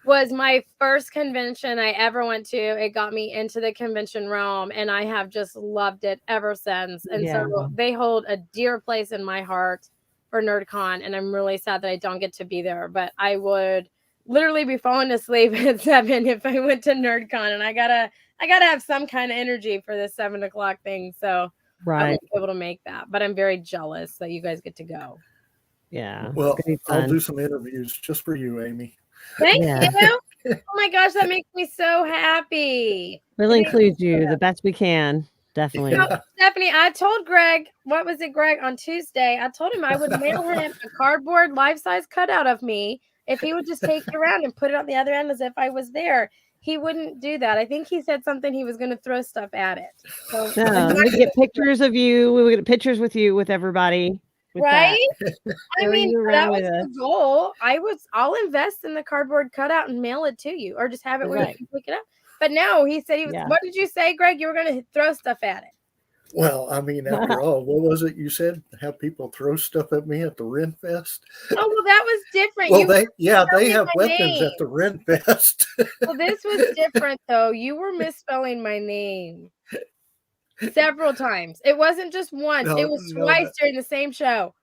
was my first convention I ever went to. It got me into the convention realm, and I have just loved it ever since. And so they hold a dear place in my heart for NerdCon, and I'm really sad that I don't get to be there. But I would literally be falling asleep at 7 if I went to NerdCon, and I gotta have some kind of energy for this 7 o'clock thing. So I won't be able to make that, but I'm very jealous that you guys get to go. Yeah. Well, I'll do some interviews just for you, Aimee. Thank you. Oh my gosh, that makes me so happy. We'll include you the best we can. Definitely. So, Stephanie, I told Greg, what was it, Greg, on Tuesday? I told him I would mail him a cardboard life-size cutout of me if he would just take it around and put it on the other end as if I was there. He wouldn't do that. I think he said something he was going to throw stuff at it. So, No, we get pictures of you. We would get pictures with you with everybody. With right? That. I mean, that was the goal. I'll invest in the cardboard cutout and mail it to you, or just have it where you can pick it up. But no, he said he was. Yeah. What did you say, Greg? You were going to throw stuff at it. Well, I mean, after all, what was it you said? Have people throw stuff at me at the Ren Fest? Oh, well, that was different. Well, they have weapons at the Ren Fest. Well, this was different, though. You were misspelling my name several times. It wasn't just once. It was twice during the same show.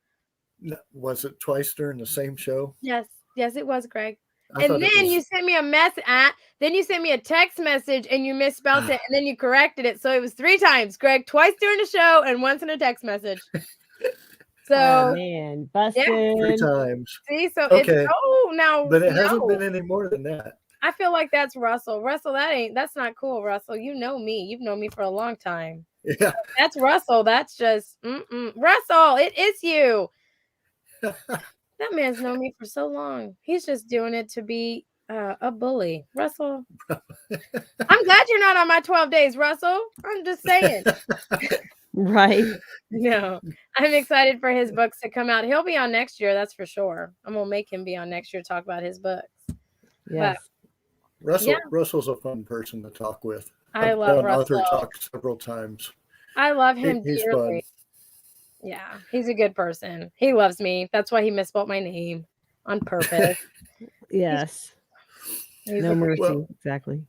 Was it twice during the same show? Yes, it was, Greg. And then you sent me a message. Then you sent me a text message and you misspelled it, and then you corrected it. So it was 3 times, Greg. Twice during the show and once in a text message. So man, busted. 3 times. See, so it's now. But it hasn't been any more than that. I feel like that's Russell. Russell, that's not cool, Russell. You know me. You've known me for a long time. Yeah. That's Russell. That's just Russell. It is you. That man's known me for so long. He's just doing it to be a bully. Russell, I'm glad you're not on my 12 days, Russell. I'm just saying. Right. No, I'm excited for his books to come out. He'll be on next year, that's for sure. I'm going to make him be on next year to talk about his books. Yes. Russell's a fun person to talk with. I love Russell. Author Talk several times. I love him He's dearly. fun. Yeah, he's a good person. He loves me. That's why he misspelled my name on purpose. Yes. No mercy. Well, exactly.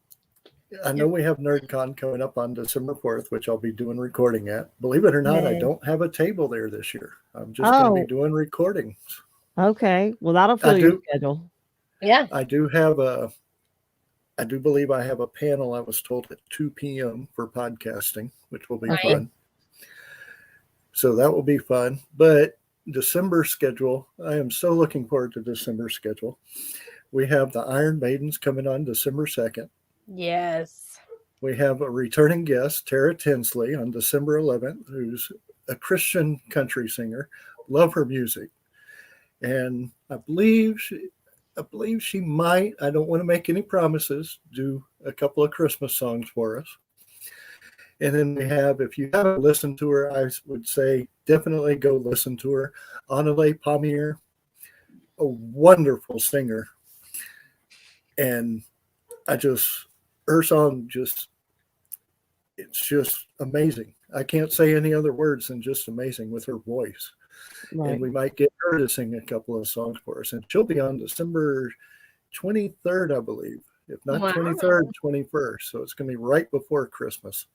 I know we have NerdCon coming up on December 4th, which I'll be doing recording at. Believe it or not, I don't have a table there this year. I'm just going to be doing recordings. Okay. Well, that'll fill your schedule. Yeah. I do believe I have a panel, I was told, at 2 p.m. for podcasting, which will be fun. So that will be fun. But December schedule, I am so looking forward to December schedule. We have the Iron Maidens coming on December 2nd. Yes. We have a returning guest, Tara Tinsley, on December 11th, who's a Christian country singer. Love her music. And I believe she might, I don't want to make any promises, do a couple of Christmas songs for us. And then we have, if you haven't listened to her, I would say definitely go listen to her. Annalei Palmier, a wonderful singer. And her song it's just amazing. I can't say any other words than just amazing with her voice. Right. And we might get her to sing a couple of songs for us. And she'll be on December 23rd, I believe. If not 23rd, 21st. So it's going to be right before Christmas.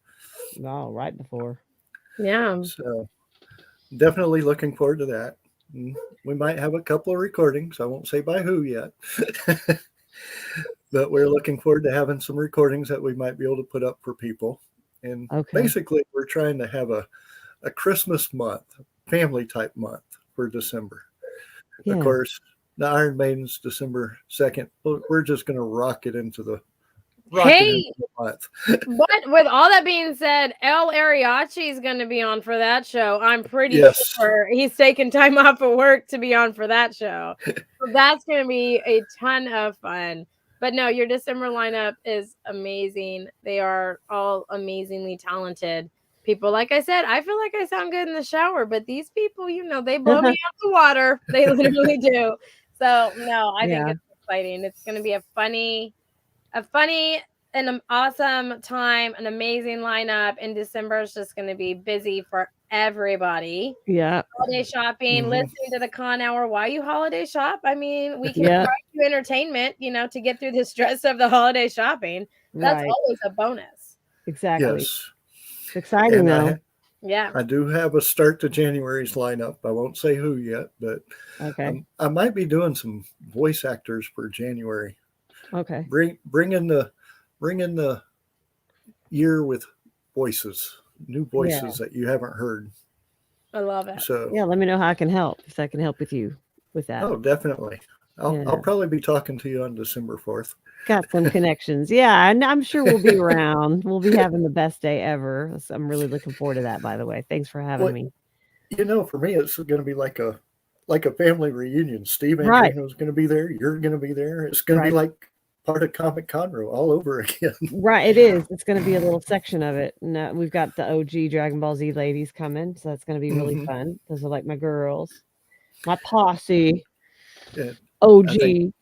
No, right before. Yeah. So definitely looking forward to that. We might have a couple of recordings. I won't say by who yet. But we're looking forward to having some recordings that we might be able to put up for people. And basically, we're trying to have a Christmas month, family type month for December. Yeah. Of course, the Iron Maidens, December 2nd, we're just going to rock it into the month. But with all that being said, El Ariachi is going to be on for that show. I'm pretty sure he's taking time off of work to be on for that show. So that's going to be a ton of fun. But no, your December lineup is amazing. They are all amazingly talented people. Like I said, I feel like I sound good in the shower, but these people, they blow me out the water. They literally do. So no, I think it's exciting. It's going to be a funny and an awesome time, an amazing lineup. And December is just going to be busy for everybody. Yeah. Holiday shopping, listening to the con hour while you holiday shop. I mean, we can provide you entertainment, to get through the stress of the holiday shopping. That's always a bonus. Exactly. Yes. It's exciting though. I do have a start to January's lineup. I won't say who yet, but I might be doing some voice actors for January. Okay. Bring in the year with voices, new voices that you haven't heard. I love it. So let me know how I can help, if I can help with you with that. Oh, definitely. I'll probably be talking to you on December 4th. Got some connections. Yeah, and I'm sure we'll be around. We'll be having the best day ever. So I'm really looking forward to that, by the way. Thanks for having Well, me. for me, it's going to be like a family reunion. Steve Right. Andrino's going to be there. You're going to be there. It's going to be Right. like part of Comic Conroe all over again. Right, it is. It's going to be a little section of it. And we've got the OG Dragon Ball Z ladies coming, so that's going to be really fun. Those are like my girls, my posse. Yeah, OG. I think,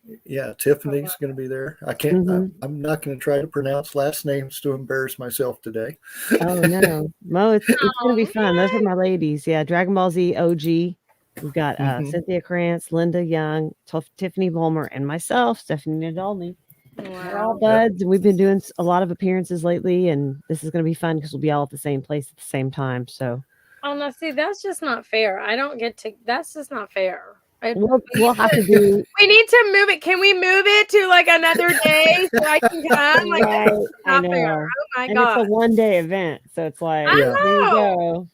Tiffany's going to be there. I can't. Mhm. I'm not going to try to pronounce last names to embarrass myself today. Oh no, Mo, it's going to be fun. Those are my ladies. Yeah, Dragon Ball Z OG. We've got Cynthia Krantz, Linda Young, Tiffany Vollmer, and myself, Stephanie Nadolny. We're all buds, and we've been doing a lot of appearances lately, and this is going to be fun because we'll be all at the same place at the same time. So, oh no, see, that's just not fair. I don't get to. That's just not fair. We'll have to do. We need to move it. Can we move it to like another day so I can come? Like, Right, that's not fair. Oh my god! It's a one-day event, so it's like, I there you know. go.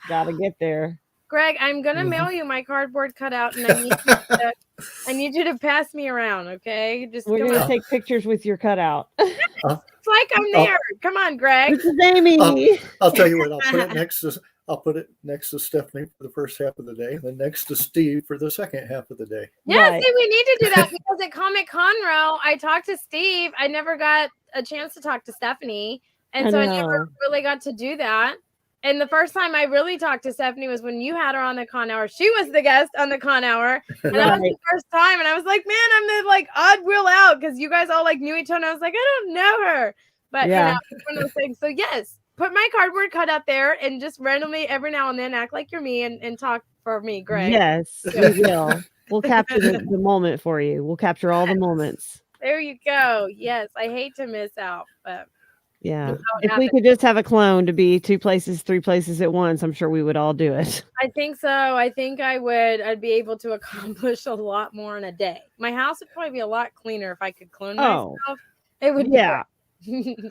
Got to get there. Greg, I'm gonna mail you my cardboard cutout, and I need you to pass me around. Okay, just we're gonna take pictures with your cutout. It's like I'm there. Come on, Greg. This is Aimee. I'll tell you what. I'll put it next to Stephanie for the first half of the day, then next to Steve for the second half of the day. Yeah, Right. see, we need to do that because at Comic Conroe, I talked to Steve. I never got a chance to talk to Stephanie, and so I never really got to do that. And the first time I really talked to Stephanie was when you had her on the Con Hour. She was the guest on the Con Hour, and that was the first time. And I was like, man, I'm the like odd wheel out because you guys all like knew each other. And I was like, I don't know her, but you know, it's one of those things. So yes, put my cardboard cut out there and just randomly every now and then act like you're me and talk for me, Greg. Yes, we will. We'll capture the moment for you. We'll capture all the moments. There you go. Yes, I hate to miss out, but yeah, if we could just have a clone to be 2 places, 3 places at once, I'm sure we would all do it. I think so. I think I would. I'd be able to accomplish a lot more in a day. My house would probably be a lot cleaner if I could clone myself. It would. Yeah,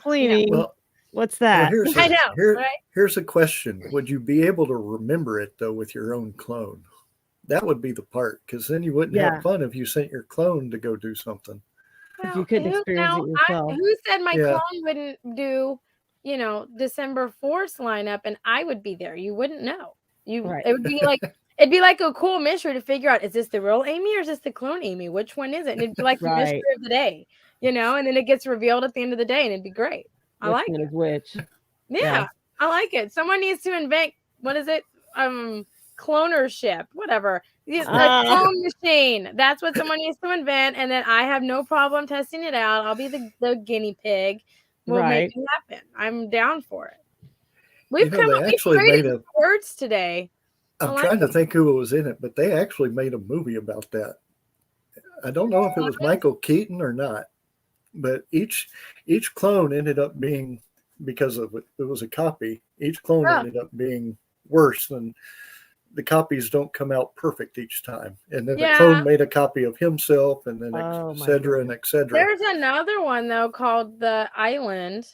cleaning. Well, what's that? I know. Right? Here's a question: would you be able to remember it though with your own clone? That would be the part, because then you wouldn't have fun if you sent your clone to go do something. Well, you couldn't experience it yourself. Who said my clone wouldn't do, December 4th lineup and I would be there? You wouldn't know. It would be like it'd be like a cool mystery to figure out, is this the real Aimee or is this the clone Aimee? Which one is it? And it'd be like the mystery of the day, and then it gets revealed at the end of the day and it'd be great. I like it. Which? Yeah, I like it. Someone needs to invent, what is it? Clonership, whatever. A clone machine. That's what someone needs to invent, and then I have no problem testing it out. I'll be the guinea pig. We'll make it happen. I'm down for it. We've created words today. I'm trying to think who was in it, but they actually made a movie about that. I don't know if it was Michael Keaton or not, but each clone ended up being, because of it was a copy, each clone ended up being worse than the copies. Don't come out perfect each time, and then the clone made a copy of himself, and then et cetera and et cetera. There's another one though called The Island,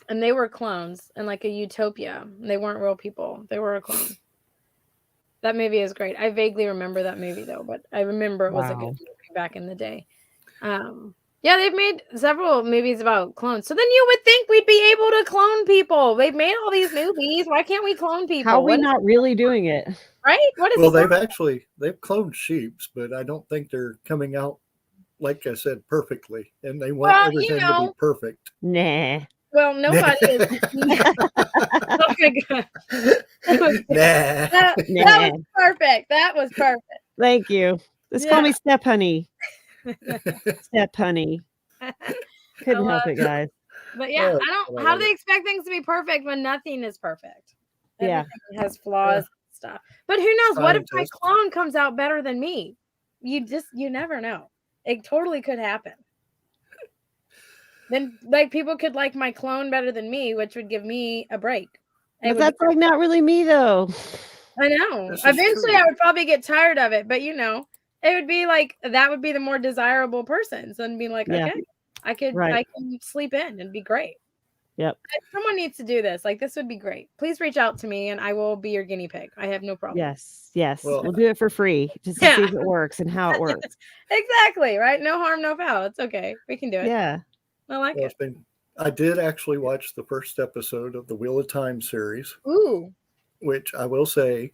and they were clones in like a utopia. They weren't real people. They were a clone. That movie is great. I vaguely remember that movie though, but I remember it was a good movie back in the day. Yeah, they've made several movies about clones. So then you would think we'd be able to clone people. They've made all these movies. Why can't we clone people? How are we not really doing it? Right? What is they've cloned sheep, but I don't think they're coming out, like I said, perfectly. And they want everything to be perfect. Nah. Well, nobody is. Oh my God. That was perfect. That was perfect. Thank you. Just call me Step Honey. Step Honey. Couldn't help it, guys. But yeah, how do they expect things to be perfect when nothing is perfect? Everything has flaws and stuff. But who knows? What if my clone comes out better than me? You never know. It totally could happen. Then like people could like my clone better than me, which would give me a break. But that's like not really me though. I know. Eventually I would probably get tired of it, but it would be like that would be the more desirable person. So it'd be like, okay, I can sleep in and be great. Yep. Someone needs to do this. Like, this would be great. Please reach out to me and I will be your guinea pig. I have no problem. Yes. Yes. Well- We'll do it for free just to see if it works and how it works. Exactly. Right. No harm, no foul. It's okay. We can do it. Yeah. I like it. I did actually watch the first episode of the Wheel of Time series, Ooh. which I will say,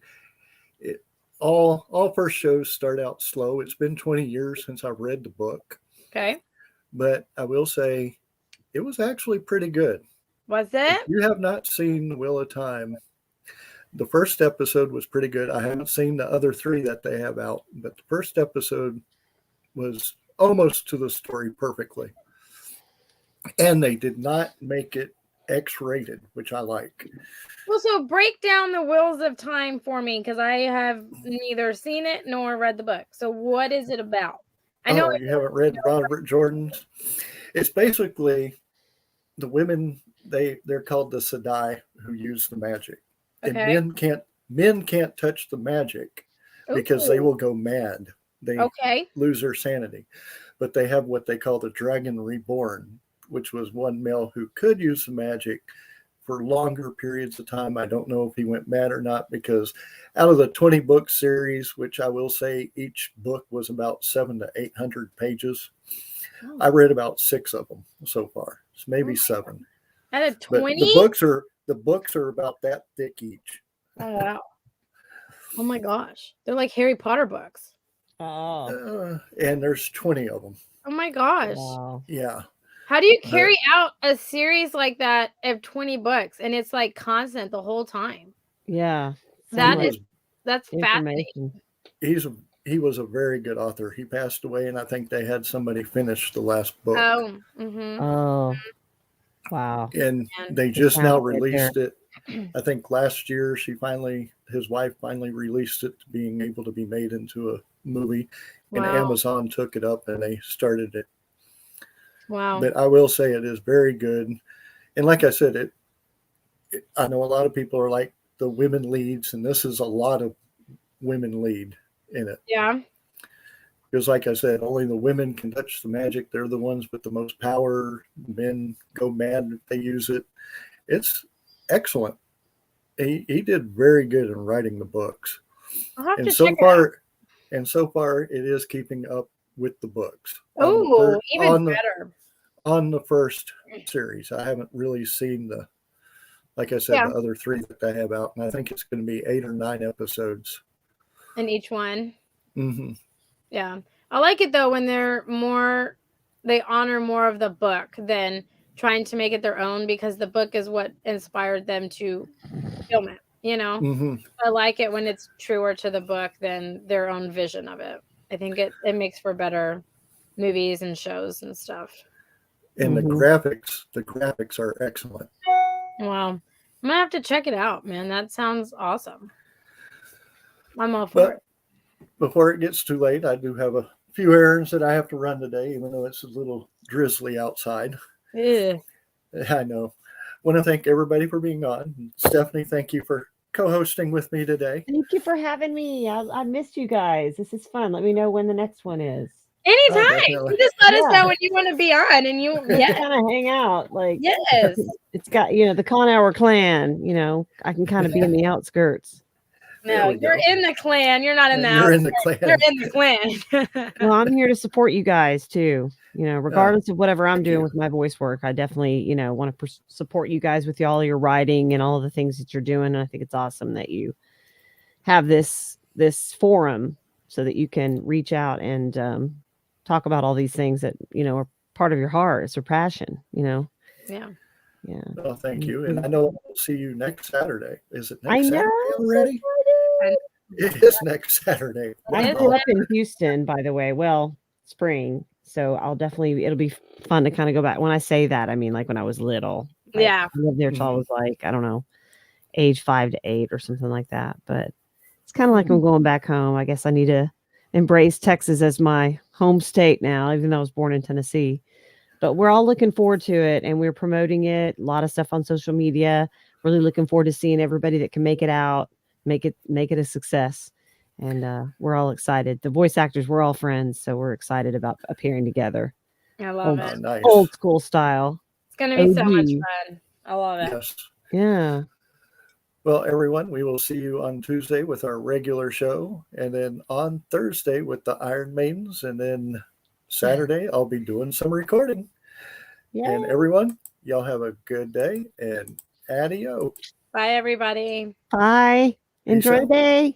all first shows start out slow. It's been 20 years since I've read the book. Okay. But I will say it was actually pretty good. Was If it? you have not seen the Wheel of Time, the first episode was pretty good. I haven't seen the other 3 that they have out, but the first episode was almost to the story perfectly. And they did not make it X-rated, which I like. Well, so break down the Wheels of Time for me, because I have neither seen it nor read the book. So what is it about? I know you haven't read Robert Jordan's. It's basically the women, they're called the Sedai, who use the magic. And men can't touch the magic because they will go mad. They lose their sanity. But they have what they call the Dragon Reborn, which was one male who could use the magic for longer periods of time. I don't know if he went mad or not, because out of the 20 book series, which I will say each book was about 700 to 800 pages, I read about 6 of them so far. So maybe 7. Out of 20? But the books are about that thick each. Oh wow. Oh my gosh. They're like Harry Potter books. Oh. And there's 20 of them. Oh my gosh. Wow. Yeah. How do you carry out a series like that of 20 books and it's like constant the whole time? Yeah. That's fascinating. He was a very good author. He passed away, and I think they had somebody finish the last book. Oh. Mm-hmm. Oh. Wow. And they just now released it. I think last year his wife finally released it, being able to be made into a movie. And Amazon took it up and they started it. Wow. But I will say it is very good. And like I said, I know a lot of people are like the women leads, and this is a lot of women lead in it. Yeah. Because like I said, only the women can touch the magic. They're the ones with the most power. Men go mad if they use it. It's excellent. He did very good in writing the books. I'll have And to so check far, it out. and so far it is keeping up with the books. Oh, even better. On the first series. I haven't really seen like I said, the other 3 that they have out. And I think it's going to be 8 or 9 episodes. In each one. Mm-hmm. Yeah. I like it though when they honor more of the book than trying to make it their own, because the book is what inspired them to film it, Mm-hmm. I like it when it's truer to the book than their own vision of it. I think it makes for better movies and shows and stuff. And the graphics are excellent. Wow. I'm gonna have to check it out, man. That sounds awesome. I'm all for it. Before it gets too late, I do have a few errands that I have to run today, even though it's a little drizzly outside. Ew. I know. I want to thank everybody for being on. Stephanie, thank you for co-hosting with me today. Thank you for having me. I missed you guys. This is fun. Let me know when the next one is. Anytime. You just let us know when you want to be on, and you kind of hang out. Like, yes. It's got, the Con Hour clan, I can kind of be in the outskirts. No, you're in the clan. You're not in the You're in the clan. You're in the clan. Well, I'm here to support you guys too. Regardless of whatever I'm doing with my voice work, I definitely, want to support you guys with all your writing and all of the things that you're doing. And I think it's awesome that you have this forum so that you can reach out and talk about all these things that, are part of your heart. It's your passion, Yeah. Yeah. Well, thank you. And I know I'll see you next Saturday. Is it I next know, Saturday already? It is next Saturday. I grew up in Houston, by the way. Well, spring. So it'll be fun to kind of go back. When I say that, I mean, like when I was little. Yeah. I lived there till I was like, I don't know, age 5 to 8 or something like that. But it's kind of like I'm going back home. I guess I need to embrace Texas as my home state now, even though I was born in Tennessee. But we're all looking forward to it, and we're promoting it. A lot of stuff on social media. Really looking forward to seeing everybody that can make it out, make it a success. And we're all excited. The voice actors, we're all friends, so we're excited about appearing together. I love it. Nice. Old school style. It's gonna be so much OG. fun. I love it. Yes. Yeah. Well, everyone, we will see you on Tuesday with our regular show, and then on Thursday with the Iron Maidens, and then Saturday I'll be doing some recording. Yeah. And everyone, y'all have a good day and adios. Bye, everybody. Bye. Enjoy the day.